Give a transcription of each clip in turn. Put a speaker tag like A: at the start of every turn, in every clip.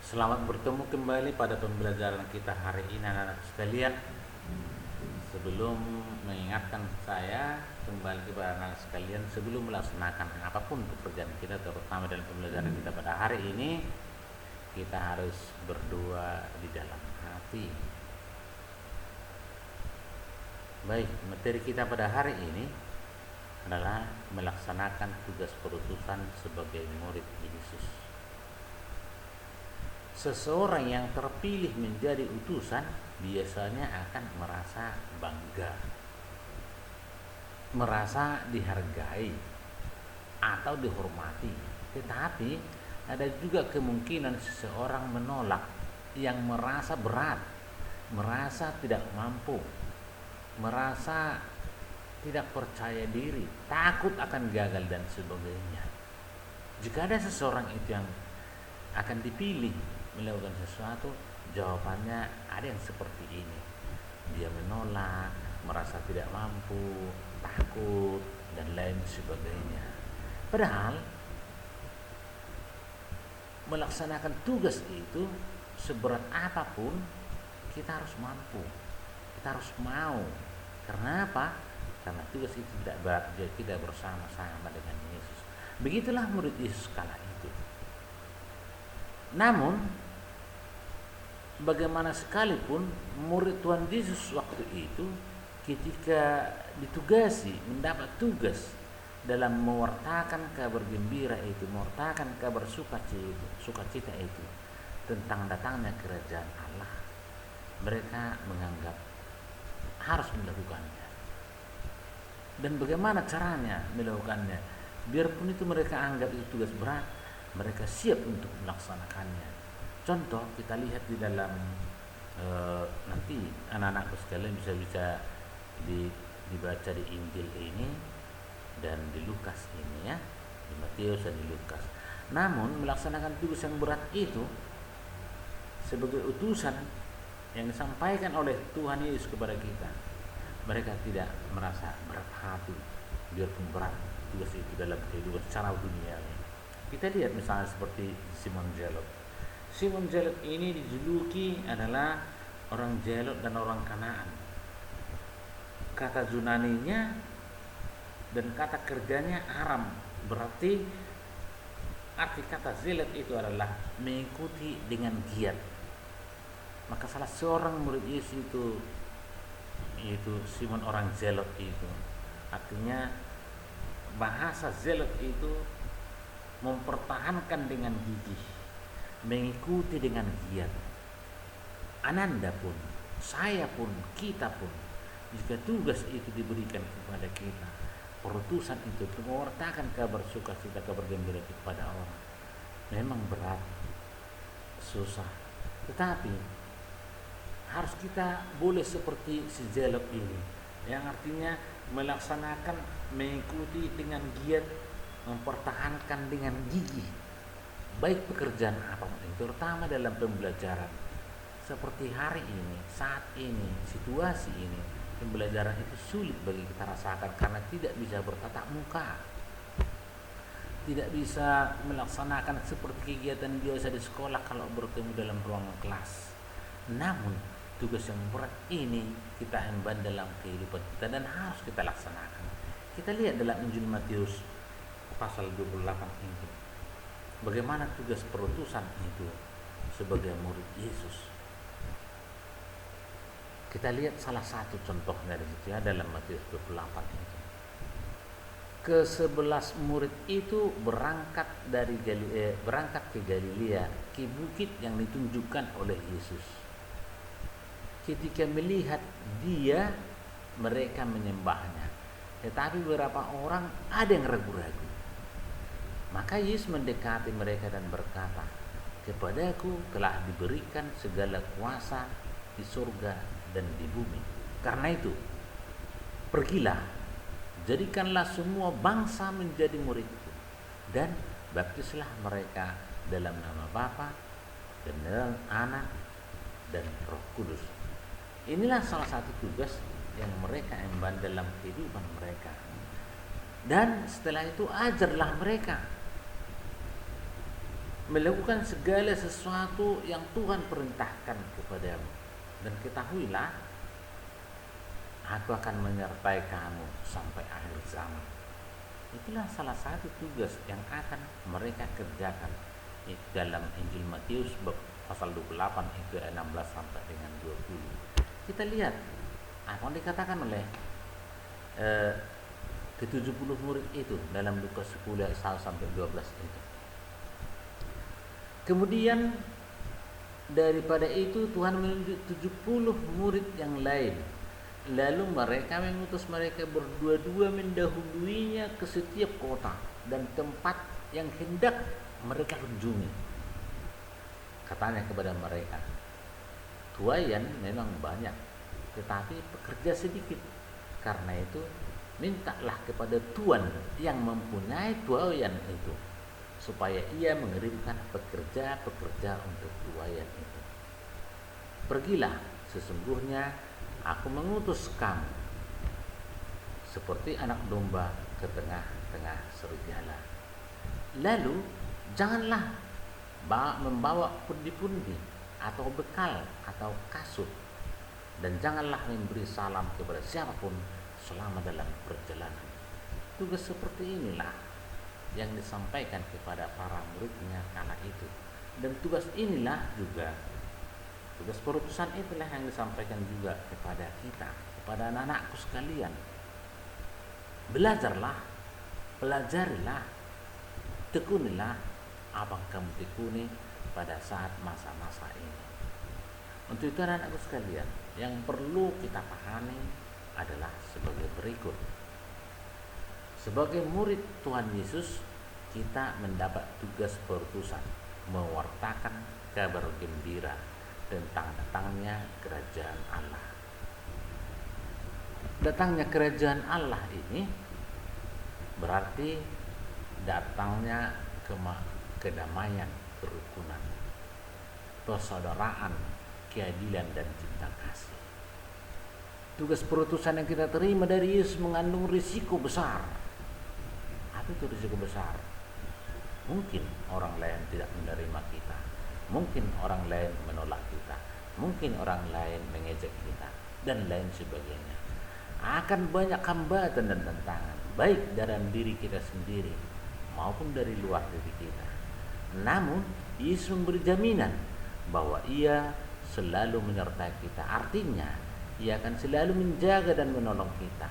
A: Selamat bertemu kembali pada pembelajaran kita hari ini anak-anak sekalian. Sebelum mengingatkan saya kembali kepada anak sekalian, sebelum melaksanakan apapun pekerjaan kita, terutama dalam pembelajaran kita pada hari ini, kita harus berdoa di dalam hati. Baik, materi kita pada hari ini adalah melaksanakan tugas perutusan sebagai murid Yesus. Seseorang yang terpilih menjadi utusan biasanya akan merasa bangga, merasa dihargai atau dihormati. Tetapi ada juga kemungkinan seseorang menolak, yang merasa berat, merasa tidak mampu, merasa tidak percaya diri, takut akan gagal dan sebagainya. Jika ada seseorang itu yang akan dipilih melakukan sesuatu, jawabannya ada yang seperti ini. Dia menolak, merasa tidak mampu, takut, dan lain sebagainya. Padahal melaksanakan tugas itu seberat apapun, kita harus mampu, kita harus mau. Karena apa? Karena tugas itu tidak berat, tidak bersama-sama dengan Yesus. Begitulah murid Yesus kala itu. Namun bagaimana sekalipun murid Tuhan Yesus waktu itu, ketika ditugasi mendapat tugas dalam mewartakan kabar gembira itu, mewartakan kabar sukacita itu tentang datangnya kerajaan Allah, mereka menganggap harus melakukannya. Dan bagaimana caranya melakukannya? Biarpun itu mereka anggap itu tugas berat, mereka siap untuk melaksanakannya. Contoh kita lihat di dalam nanti anak-anakku sekalian bisa dibaca di Injil ini dan di Lukas ini ya, di Matius dan di Lukas. Namun melaksanakan tugas yang berat itu sebagai utusan yang disampaikan oleh Tuhan Yesus kepada kita, mereka tidak merasa berat hati biarpun berat tugas itu dalam kehidupan secara duniawi. Kita lihat misalnya seperti Simon Zelot. Simon Zelot ini dijuluki adalah orang Zelot dan orang Kanaan. Kata Yunaninya dan kata kerjanya Aram, berarti arti kata Zelot itu adalah mengikuti dengan giat. Maka salah seorang murid Yesus itu Simon orang Zelot itu, artinya bahasa Zelot itu mempertahankan dengan gigih, mengikuti dengan giat. Ananda pun, saya pun, kita pun, jika tugas itu diberikan kepada kita, perutusan itu mewartakan kabar sukacita, kabar gembira kepada orang, memang berat, susah, tetapi harus kita boleh seperti si Zelot ini, yang artinya melaksanakan, mengikuti dengan giat, mempertahankan dengan gigih baik pekerjaan apapun, terutama dalam pembelajaran seperti hari ini, saat ini, situasi ini. Pembelajaran itu sulit bagi kita rasakan karena tidak bisa bertatap muka, tidak bisa melaksanakan seperti kegiatan biasa di sekolah kalau bertemu dalam ruangan kelas. Namun tugas yang berat ini kita emban dalam kehidupan kita dan harus kita laksanakan. Kita lihat dalam Injil Matius pasal 28 ini, bagaimana tugas perutusan itu sebagai murid Yesus. Kita lihat salah satu contohnya di situ ya, dalam Matius 28 itu. Ke-11 murid itu berangkat ke Galilea, ke bukit yang ditunjukkan oleh Yesus. Ketika melihat dia, mereka menyembahnya. Tetapi beberapa orang ada yang ragu-ragu. Maka Yesus mendekati mereka dan berkata, "Kepadaku telah diberikan segala kuasa di surga dan di bumi. Karena itu, pergilah, jadikanlah semua bangsa menjadi muridku, dan baptislah mereka dalam nama Bapa dan dalam Anak dan Roh Kudus." Inilah salah satu tugas yang mereka emban dalam kehidupan mereka. Dan setelah itu ajarlah mereka melakukan segala sesuatu yang Tuhan perintahkan kepadamu. Dan ketahuilah, aku akan menyertai kamu sampai akhir zaman. Itulah salah satu tugas yang akan mereka kerjakan dalam Injil Matius pasal 28 itu 16 sampai dengan 20. Kita lihat apa yang dikatakan oleh ke-70 murid itu dalam Lukas 10 ayat 1 sampai 12 itu. Kemudian daripada itu Tuhan menunjuk 70 murid yang lain. Lalu mereka mengutus mereka berdua-dua mendahuluinya ke setiap kota dan tempat yang hendak mereka kunjungi. Katanya kepada mereka, tuaian memang banyak, tetapi pekerja sedikit. Karena itu mintalah kepada Tuhan yang mempunyai tuaian itu, supaya ia mengirimkan pekerja-pekerja untuk tuaian itu. Pergilah, sesungguhnya aku mengutus kamu seperti anak domba ke tengah-tengah serigala. Lalu janganlah membawa pundi-pundi atau bekal atau kasut, dan janganlah memberi salam kepada siapapun selama dalam perjalanan. Tugas seperti inilah yang disampaikan kepada para muridnya kala itu. Dan tugas inilah juga, tugas perutusan itulah yang disampaikan juga kepada kita, kepada anak-anakku sekalian. Belajarlah, pelajarilah, tekunilah apa yang kamu tekuni pada saat masa-masa ini. Untuk itu anak-anakku sekalian, yang perlu kita pahami adalah sebagai berikut. Sebagai murid Tuhan Yesus, kita mendapat tugas perutusan mewartakan kabar gembira tentang datangnya kerajaan Allah. Datangnya kerajaan Allah ini berarti datangnya kedamaian, kerukunan, persaudaraan, keadilan, dan cinta kasih. Tugas perutusan yang kita terima dari Yesus mengandung risiko besar. Apa itu risiko besar? Mungkin orang lain tidak menerima kita, mungkin orang lain menolak kita, mungkin orang lain mengejek kita, dan lain sebagainya. Akan banyak hambatan dan tantangan, baik dalam diri kita sendiri maupun dari luar diri kita. Namun Yesus memberi jaminan bahwa Ia selalu menyertai kita. Artinya Ia akan selalu menjaga dan menolong kita.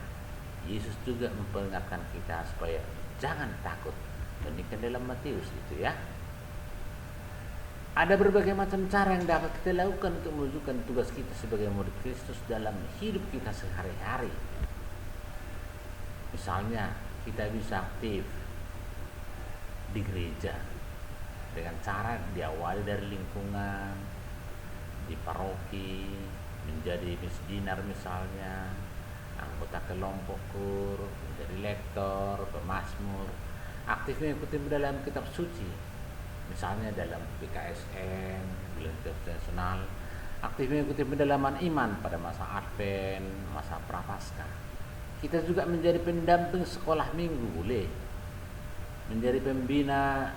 A: Yesus juga memperingatkan kita supaya jangan takut. Demikian dalam Matius itu ya. Ada berbagai macam cara yang dapat kita lakukan untuk menunjukkan tugas kita sebagai murid Kristus dalam hidup kita sehari-hari. Misalnya kita bisa aktif di gereja dengan cara diawali dari lingkungan, di paroki, menjadi misdinar misalnya, anggota kelompok kur, menjadi lektor, pemazmur, aktif mengikuti dalam kitab suci, misalnya dalam BKSN, Bulan Internasional, aktif mengikuti pendalaman iman pada masa Advent, masa Prapaskah. Kita juga menjadi pendamping sekolah minggu boleh, menjadi pembina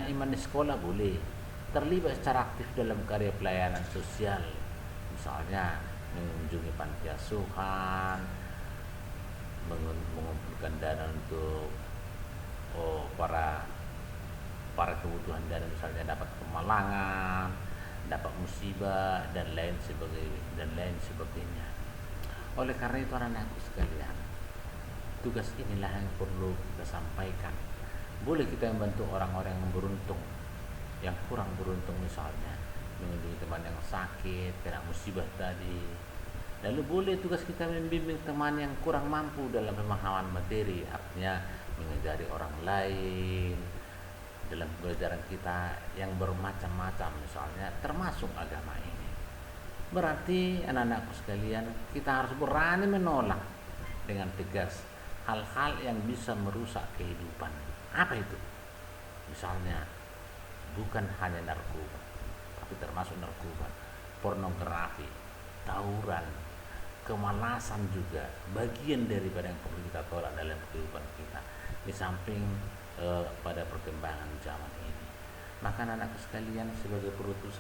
A: iman di sekolah boleh, terlibat secara aktif dalam karya pelayanan sosial, misalnya mengunjungi panti asuhan, mengumpulkan dana untuk para kebutuhan dana, misalnya dapat kemalangan, dapat musibah, dan lain sebagainya. Oleh karena itu anak-anakku sekalian, tugas inilah yang perlu kita sampaikan. Boleh kita membantu orang-orang yang beruntung, yang kurang beruntung, misalnya mengunjungi teman yang sakit, kena musibah tadi. Lalu boleh tugas kita membimbing teman yang kurang mampu dalam pemahaman materi, artinya mengajari orang lain dalam pelajaran kita yang bermacam-macam, misalnya termasuk agama ini. Berarti anak-anakku sekalian, kita harus berani menolak dengan tegas hal-hal yang bisa merusak kehidupan. Apa itu? Misalnya bukan hanya narkoba, tapi termasuk narkoba, pornografi, tawuran, kemalasan juga bagian daripada yang perlu kita tolak dalam kehidupan kita. Di samping pada perkembangan zaman ini, Maka anakku sekalian, sebagai perutusan